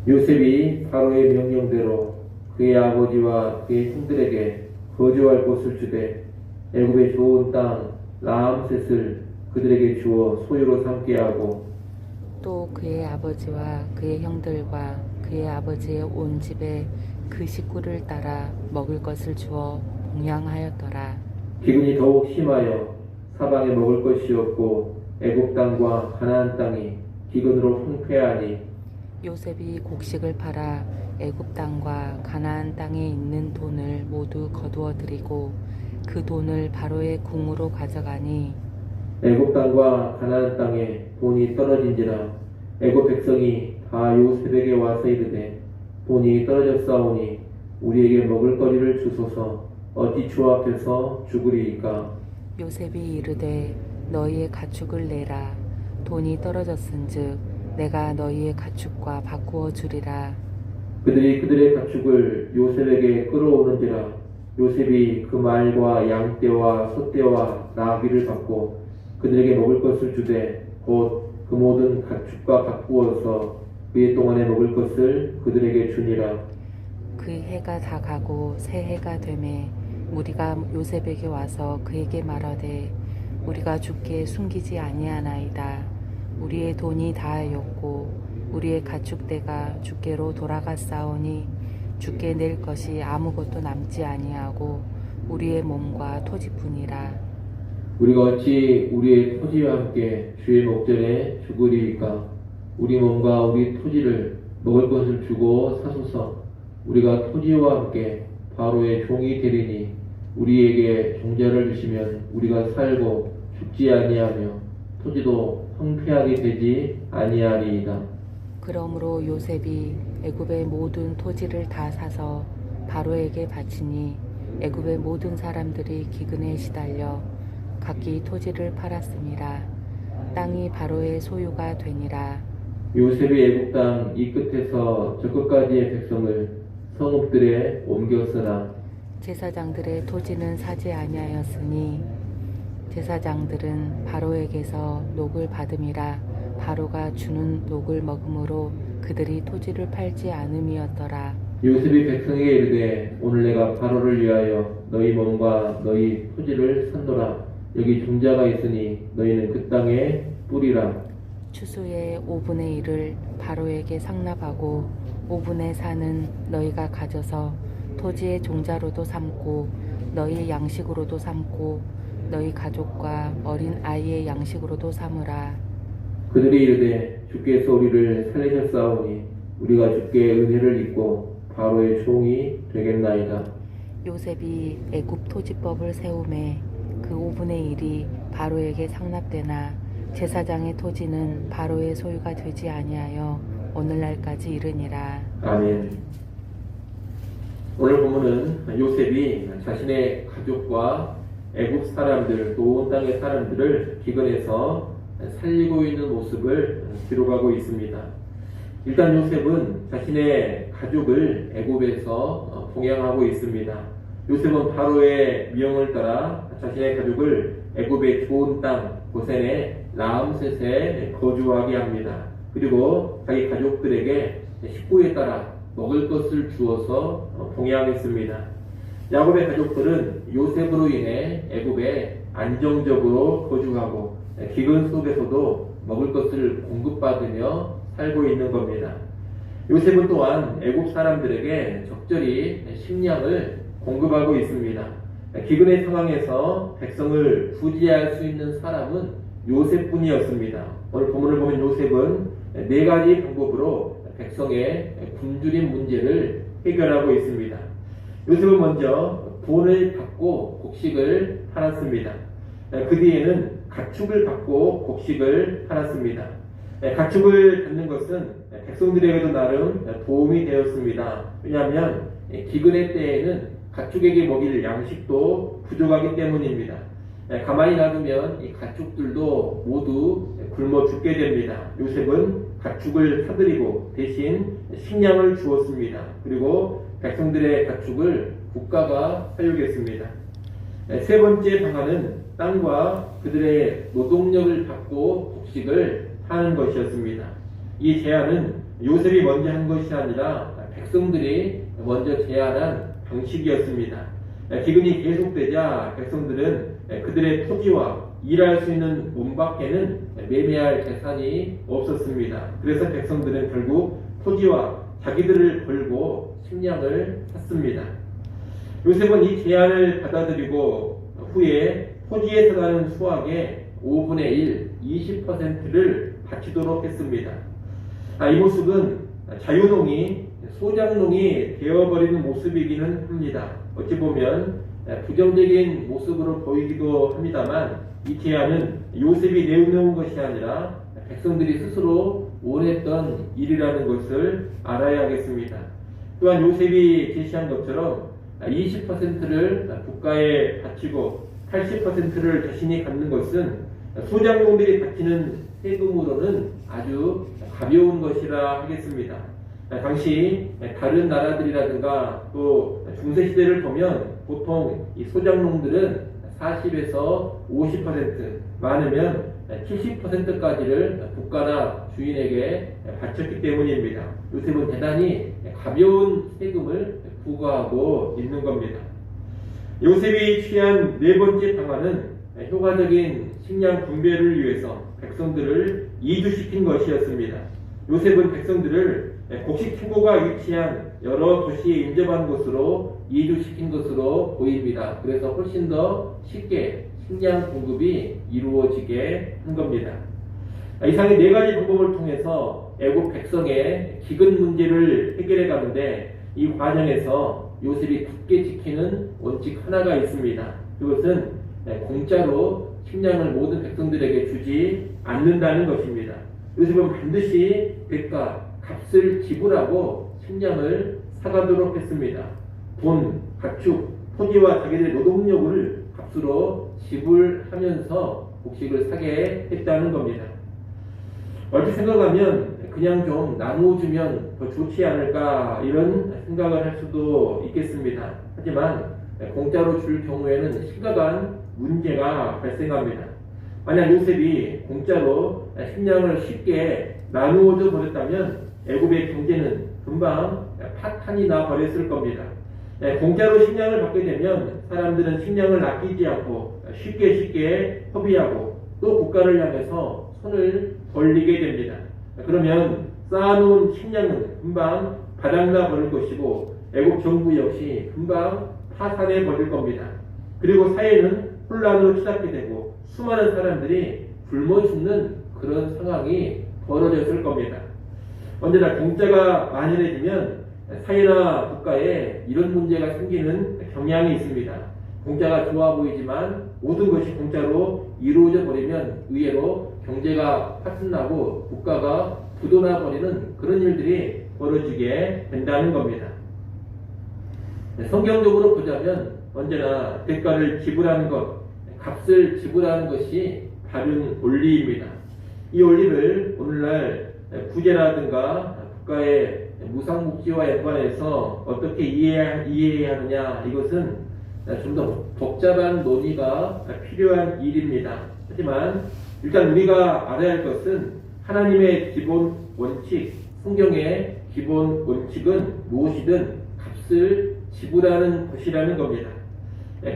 요셉이 바로의 명령대로 그의 아버지와 그의 형들에게 거주할 곳을 주되 애굽의 좋은 땅 라암셋을 그들에게 주어 소유로 삼게 하고 또 그의 아버지와 그의 형들과 그의 아버지의 온 집에 그 식구를 따라 먹을 것을 주어 봉양하였더라. 기근이 더욱 심하여 사방에 먹을 것이 없고 애굽 땅과 가나안 땅이 기근으로 황폐하니 요셉이 곡식을 팔아 애굽 땅과 가나안 땅에 있는 돈을 모두 거두어 들이고 그 돈을 바로의 궁으로 가져가니 애굽 땅과 가나안 땅에 돈이 떨어진지라 애굽 백성이 다 요셉에게 와서 이르되 돈이 떨어졌사오니 우리에게 먹을 거리를 주소서 어찌 주 앞에서 죽으리이까. 요셉이 이르되 너희의 가축을 내라. 돈이 떨어졌은즉 내가 너희의 가축과 바꾸어 주리라. 그들이 그들의 가축을 요셉에게 끌어오는지라 요셉이 그 말과 양떼와 소떼와 나귀를 받고 그들에게 먹을 것을 주되 곧 그 모든 가축과 바꾸어서 그의 동안에 먹을 것을 그들에게 주니라. 그 해가 다 가고 새 해가 되매 우리가 요셉에게 와서 그에게 말하되 우리가 주께 숨기지 아니하나이다. 우리의 돈이 다하였고 우리의 가축대가 주께로 돌아갔사오니 주께 낼 것이 아무것도 남지 아니하고 우리의 몸과 토지뿐이라. 우리가 어찌 우리의 토지와 함께 주의 목전에 죽으리이까. 우리 몸과 우리 토지를 먹을 것을 주고 사소서. 우리가 토지와 함께 바로의 종이 되리니 우리에게 종자를 주시면 우리가 살고 죽지 아니하며 토지도 황폐하게 되지 아니하리이다. 그러므로 요셉이 애굽의 모든 토지를 다 사서 바로에게 바치니 애굽의 모든 사람들이 기근에 시달려 각기 토지를 팔았음이라. 땅이 바로의 소유가 되니라. 요셉이 애굽 땅 이 끝에서 저 끝까지의 백성을 성읍들에 옮겼으나 제사장들의 토지는 사지 아니하였으니 제사장들은 바로에게서 녹을 받음이라. 바로가 주는 녹을 먹음으로 그들이 토지를 팔지 않음이었더라. 요셉이 백성에게 이르되 오늘 내가 바로를 위하여 너희 몸과 너희 토지를 샀노라. 여기 종자가 있으니 너희는 그 땅에 뿌리라. 추수의 5분의 1을 바로에게 상납하고 5분의 4는 너희가 가져서 토지의 종자로도 삼고 너희 양식으로도 삼고 너희 가족과 어린 아이의 양식으로도 삼으라. 그들이 이르되 주께서 우리를 살리셨사오니 우리가 주께 은혜를 입고 바로의 종이 되겠나이다. 요셉이 애굽 토지법을 세우매 그 5분의 1이 바로에게 상납되나 제사장의 토지는 바로의 소유가 되지 아니하여 오늘날까지 이르니라. 아멘. 오늘 본문은 요셉이 자신의 가족과 애굽 사람들, 또 온 땅의 사람들을 기근에서 살리고 있는 모습을 기록하고 있습니다. 일단 요셉은 자신의 가족을 애굽에서 봉양하고 있습니다. 요셉은 바로의 명을 따라 자신의 가족을 애굽의 좋은 땅 고센의 라암셋에 거주하게 합니다. 그리고 자기 가족들에게 식구에 따라 먹을 것을 주어서 봉양했습니다. 야곱의 가족들은 요셉으로 인해 애굽에 안정적으로 거주하고 기근 속에서도 먹을 것을 공급받으며 살고 있는 겁니다. 요셉은 또한 애굽 사람들에게 적절히 식량을 공급하고 있습니다. 기근의 상황에서 백성을 구제할 수 있는 사람은 요셉뿐이었습니다. 오늘 본문을 보면 요셉은 4가지 방법으로 백성의 굶주린 문제를 해결하고 있습니다. 요셉은 먼저 돈을 받고 곡식을 팔았습니다. 그 뒤에는 가축을 받고 곡식을 팔았습니다. 가축을 받는 것은 백성들에게도 나름 도움이 되었습니다. 왜냐하면 기근의 때에는 가축에게 먹일 양식도 부족하기 때문입니다. 가만히 놔두면 이 가축들도 모두 굶어 죽게 됩니다. 요셉은 가축을 사들이고 대신 식량을 주었습니다. 그리고 백성들의 가축을 국가가 사육했습니다. 3번째 방안은 땅과 그들의 노동력을 받고 곡식을 파는 것이었습니다. 이 제안은 요셉이 먼저 한 것이 아니라 백성들이 먼저 제안한 방식이었습니다. 기근이 계속되자 백성들은 그들의 토지와 일할 수 있는 몸밖에는 매매할 재산이 없었습니다. 그래서 백성들은 결국 토지와 자기들을 걸고 식량을 샀습니다. 요셉은 이 제안을 받아들이고 후에 토지에서 나는 수확의 5분의 1, 20%를 바치도록 했습니다. 이 모습은 자유농이 소작농이 되어버리는 모습이기는 합니다. 어찌 보면 부정적인 모습으로 보이기도 합니다만 이 제안은 요셉이 내놓은 것이 아니라 백성들이 스스로 원했던 일이라는 것을 알아야겠습니다. 또한 요셉이 제시한 것처럼 20%를 국가에 바치고 80%를 자신이 갖는 것은 소작농들이 바치는 세금으로는 아주 가벼운 것이라 하겠습니다. 당시 다른 나라들이라든가 또 중세시대를 보면 보통 이 소작농들은 40에서 50%, 많으면 70%까지를 국가나 주인에게 바쳤기 때문입니다. 요셉은 대단히 가벼운 세금을 부과하고 있는 겁니다. 요셉이 취한 네 번째 방안은 효과적인 식량 분배를 위해서 백성들을 이주시킨 것이었습니다. 요셉은 백성들을 곡식 투고가 위치한 여러 도시에 인접한 곳으로 이주시킨 것으로 보입니다. 그래서 훨씬 더 쉽게 식량 공급이 이루어지게 한 겁니다. 이상의 네 가지 방법을 통해서 애국 백성의 기근 문제를 해결해 가는데 이 과정에서 요셉이 굳게 지키는 원칙 하나가 있습니다. 그것은 공짜로 식량을 모든 백성들에게 주지 않는다는 것입니다. 요셉은 반드시 대가, 값을 지불하고 식량을 사가도록 했습니다. 돈, 가축, 토지와 자기들의 노동력을 값으로 지불하면서 곡식을 사게 했다는 겁니다. 얼핏 생각하면 그냥 좀 나누어주면 더 좋지 않을까 이런 생각을 할 수도 있겠습니다. 하지만 공짜로 줄 경우에는 심각한 문제가 발생합니다. 만약 요셉이 공짜로 식량을 쉽게 나누어줘 버렸다면 애굽의 경제는 금방 파탄이 나 버렸을 겁니다. 공짜로 식량을 받게 되면 사람들은 식량을 아끼지 않고 쉽게 허비하고 또 국가를 향해서 손을 벌리게 됩니다. 그러면 쌓아놓은 식량은 금방 바닥나 버릴 것이고 애국 정부 역시 금방 파산해 버릴 겁니다. 그리고 사회는 혼란으로 치닫게 되고 수많은 사람들이 굶어 죽는 그런 상황이 벌어졌을 겁니다. 언제나 공짜가 만연해지면 사회나 국가에 이런 문제가 생기는 경향이 있습니다. 공짜가 좋아 보이지만 모든 것이 공짜로 이루어져 버리면 의외로 경제가 파탄나고 국가가 부도나 버리는 그런 일들이 벌어지게 된다는 겁니다. 성경적으로 보자면 언제나 대가를 지불하는 것, 값을 지불하는 것이 바른 원리입니다. 이 원리를 오늘날 구제라든가 국가의 무상복지와 연관해서 어떻게 이해해야 하느냐, 이것은 좀 더 복잡한 논의가 필요한 일입니다. 하지만 일단 우리가 알아야 할 것은 하나님의 기본 원칙, 성경의 기본 원칙은 무엇이든 값을 지불하는 것이라는 겁니다.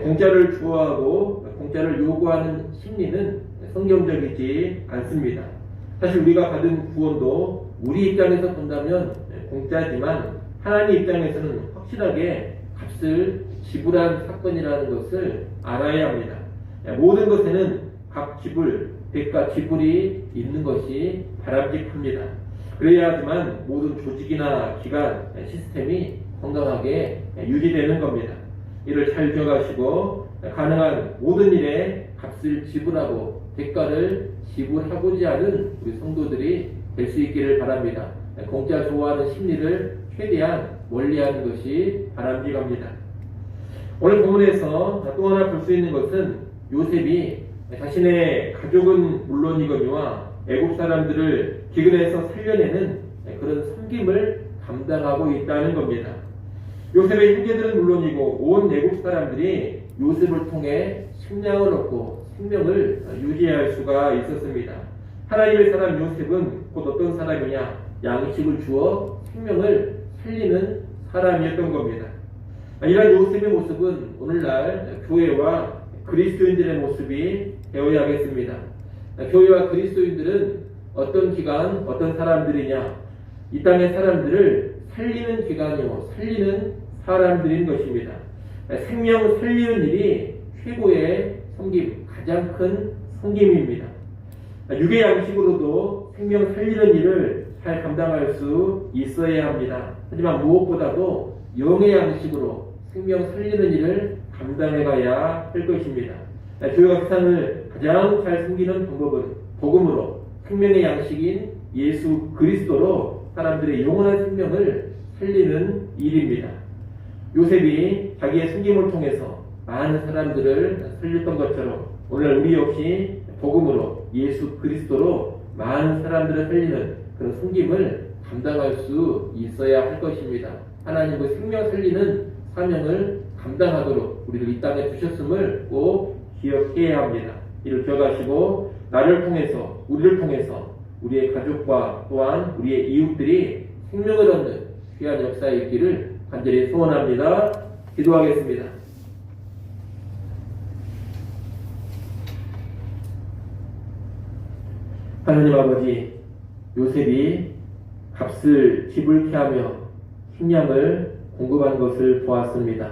공짜를 좋아하고 공짜를 요구하는 심리는 성경적이지 않습니다. 사실 우리가 받은 구원도 우리 입장에서 본다면 공짜지만 하나님 입장에서는 확실하게 값을 지불한 사건이라는 것을 알아야 합니다. 모든 것에는 값 지불, 대가 지불이 있는 것이 바람직합니다. 그래야지만 모든 조직이나 기관, 시스템이 건강하게 유지되는 겁니다. 이를 잘 기억하시고 가능한 모든 일에 값을 지불하고 대가를 지불하고자 하는 우리 성도들이 될 수 있기를 바랍니다. 공짜 좋아하는 심리를 최대한 멀리하는 것이 바람직합니다. 오늘 본문에서 또 하나 볼 수 있는 것은 요셉이 자신의 가족은 물론이거니와 애국 사람들을 기근에서 살려내는 그런 섬김을 감당하고 있다는 겁니다. 요셉의 형제들은 물론이고 온 애국 사람들이 요셉을 통해 식량을 얻고 생명을 유지할 수가 있었습니다. 하나님의 사람 요셉은 곧 어떤 사람이냐? 양식을 주어 생명을 살리는 사람이었던 겁니다. 이런 요셉의 모습은 오늘날 교회와 그리스도인들의 모습이 되어야겠습니다. 교회와 그리스도인들은 어떤 기관, 어떤 사람들이냐? 이 땅의 사람들을 살리는 기관이요, 살리는 사람들인 것입니다. 생명 살리는 일이 최고의 섬김, 가장 큰 섬김입니다. 육의 양식으로도 생명 살리는 일을 잘 감당할 수 있어야 합니다. 하지만 무엇보다도 영의 양식으로 생명 살리는 일을 감당해 가야 할 것입니다. 교회가 세상을 가장 잘 섬기는 방법은 복음으로 생명의 양식인 예수 그리스도로 사람들의 영원한 생명을 살리는 일입니다. 요셉이 자기의 숨김을 통해서 많은 사람들을 살렸던 것처럼 오늘 우리 역시 복음으로 예수 그리스도로 많은 사람들을 살리는 그런 숨김을 감당할 수 있어야 할 것입니다. 하나님의 생명 살리는 사명을 감당하도록 우리를 이 땅에 주셨음을 꼭 기억해야 합니다. 이를 기억하시고 나를 통해서, 우리를 통해서 우리의 가족과 또한 우리의 이웃들이 생명을 얻는 귀한 역사에 있기를 간절히 소원합니다. 기도하겠습니다. 하나님 아버지, 요셉이 값을 지불케 하며 식량을 공급한 것을 보았습니다.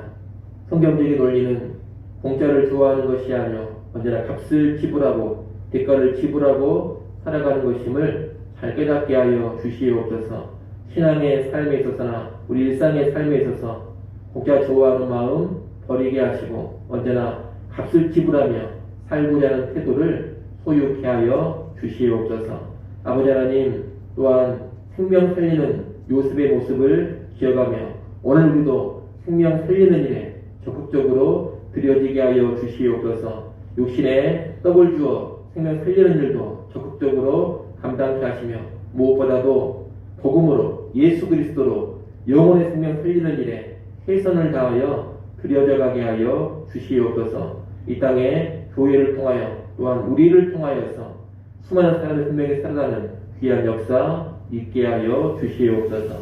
성경적인 논리는 공짜를 좋아하는 것이 아니요 언제나 값을 지불하고 대가를 지불하고 살아가는 것임을 잘 깨닫게 하여 주시옵소서. 신앙의 삶에 있어서나 우리 일상의 삶에 있어서 공짜 좋아하는 마음 버리게 하시고 언제나 값을 지불하며 살고자 하는 태도를 소유케 하여 주시옵소서. 아버지 하나님, 또한 생명 살리는 요셉의 모습을 기억하며 오늘 우리도 생명 살리는 일에 적극적으로 들여지게 하여 주시옵소서. 육신에 떡을 주어 생명 살리는 일도 적극적으로 감당케 하시며 무엇보다도 복음으로 예수 그리스도로 영혼의 생명 살리는 일에 최선을 다하여 들여져 가게 하여 주시옵소서. 이 땅에 교회를 통하여 또한 우리를 통하여서 수많은 사람의 생명이 살아나는 귀한 역사 있게 하여 주시옵소서.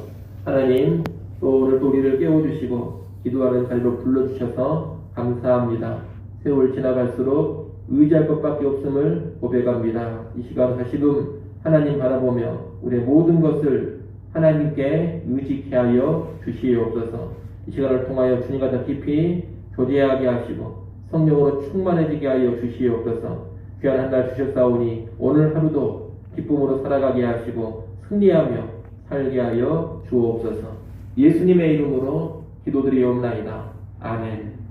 하나님, 또 오늘 또 우리를 깨워주시고 기도하는 자리로 불러주셔서 감사합니다. 세월 지나갈수록 의지할 것밖에 없음을 고백합니다. 이 시간 다시금 하나님 바라보며 우리의 모든 것을 하나님께 의지케 하여 주시옵소서. 이 시간을 통하여 주님과 더 깊이 교제하게 하시고 성령으로 충만해지게 하여 주시옵소서. 귀한 한 날 주셨사오니 오늘 하루도 기쁨으로 살아가게 하시고 승리하며 살게 하여 주옵소서. 예수님의 이름으로 기도드리옵나이다. 아멘.